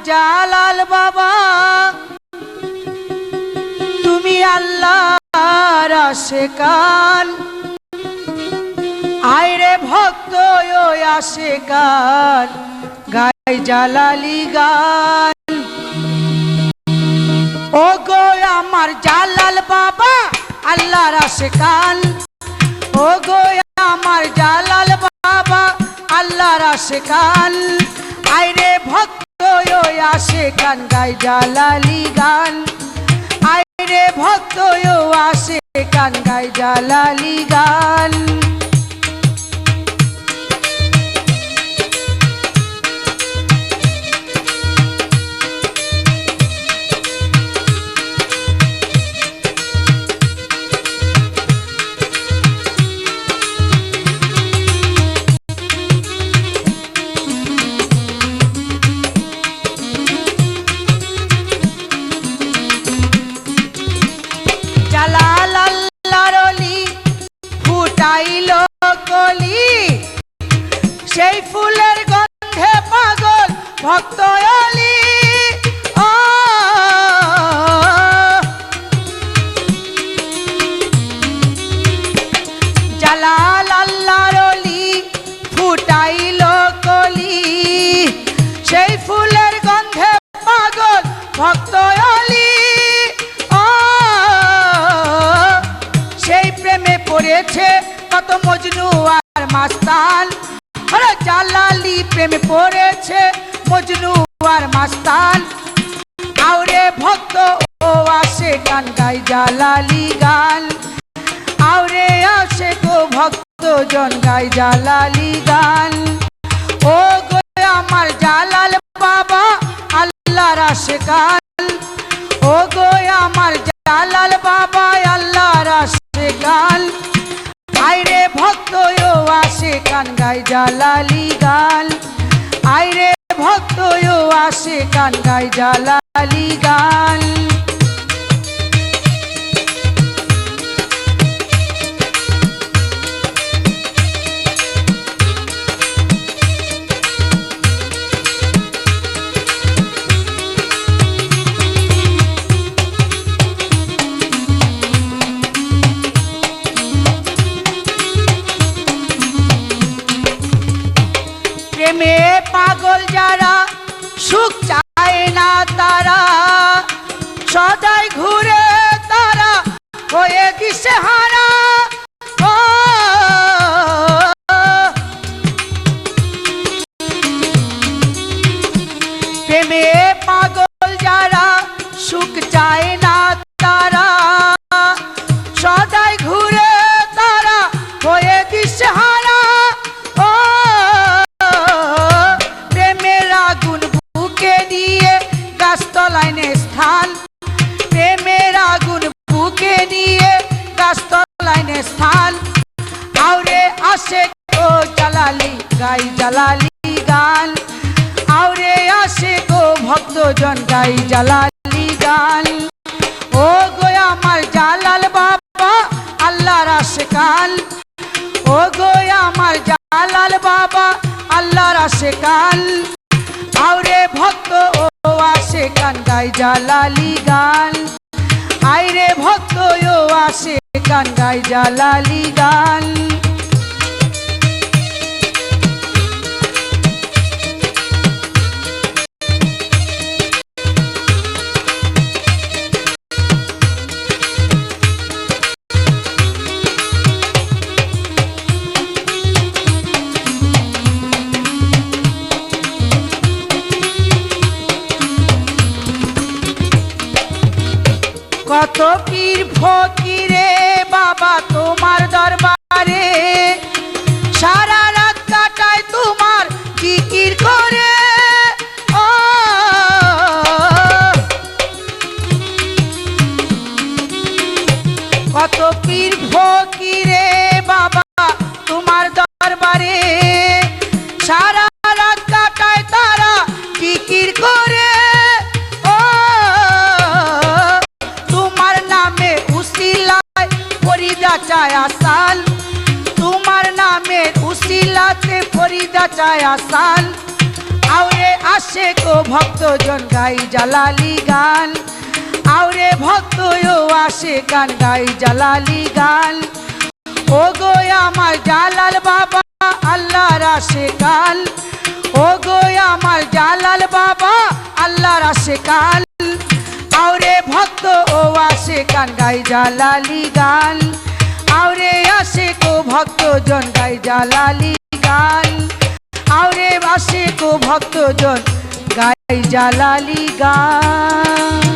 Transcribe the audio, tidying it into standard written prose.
জালাল বাবা তুমি আল্লাহর আশিকান আইরে ভক্ত ওই আশিকান গায় জালালি গান ও গো আমার জালাল বাবা আল্লাহর আশিকান ও গো আমার জালাল বাবা আল্লাহর আশিকান আইরে ভক্ত ওই আশিকান গায় জালালি গান আইরে ভক্ত ও আশিকান গায় জালালি গান জালাল আল্লাহর ওলি ফুটাইল কলি সেই ফুলের গন্ধে পাগল ভক্ত ওলি ও জালাল আল্লাহর ওলি ফুটাইল কলি সেই ফুলের গন্ধে পাগল ভক্ত ওলি পড়েছে কত মজনু আর মাস্তান আরে জালালি প্রেমে পড়েছে মজনু আর মাস্তান আউরে ভক্ত ও আশিকান গায় জালালি গান আউরে আশিক ও ভক্ত জন গায় জালালি গান ও গো আমার জালাল বাবা আল্লাহর আশিকান ও গো আমার জালাল বাবা আল্লাহর আশিকান আইরে ভক্ত ও আশিকান গায় জালালি গান আইরে ভক্ত ও আশিকান গায় জালালি গান প্রেমে পাগল যারা সুখ চায় না তারা সদাই ঘুরে তারা হয়ে দিশেহারা ও প্রেমে পাগল যারা সুখ চায় না তারা সদাই ঘুরে তারা হয়ে দিশেহারা স্থান প্রেমের আগুন বুকে নিয়ে গাছতলায় স্থান আউরে আশিক ও জালালি গায় জালালি গান আউরে আশিক ও ভক্তজন গায় জালালি গান ও গো আমার জালাল বাবা আল্লাহর আশিকান ও গো আমার জালাল বাবা আল্লাহর আশিকান আউরে ভক্ত ও আশিকান গায় জালালি গান আইরে ভক্ত ও আশিকান গায় জালালি গান কত পীর ফকিরে বাবা তোমার দরবারে সারা রাত কাটায় তোমার জিকির করে ও কত পীর ফকিরে বাবা তোমার দরবারে সারা রাত কাটায় তারা জিকির করে চায় আসান তোমার নামের উসিলাতে ফরিদা চায় আসান আউরে আশেক ও ভক্তজন গাই জালালি গান, আউরে ভক্ত ও আশেক গান গাই জালালি গান। ও গো আমার জালাল বাবা আল্লাহর আশেকান, ও গো আমার জালাল বাবা আল্লাহর আশেকান। আউরে ভক্ত ও আশেকান গাই জালালি গান, আউরে আশেক ও ভক্তজন গাই জালালি গান, আউরে আশেক ও ভক্তজন গাই জালালি গান।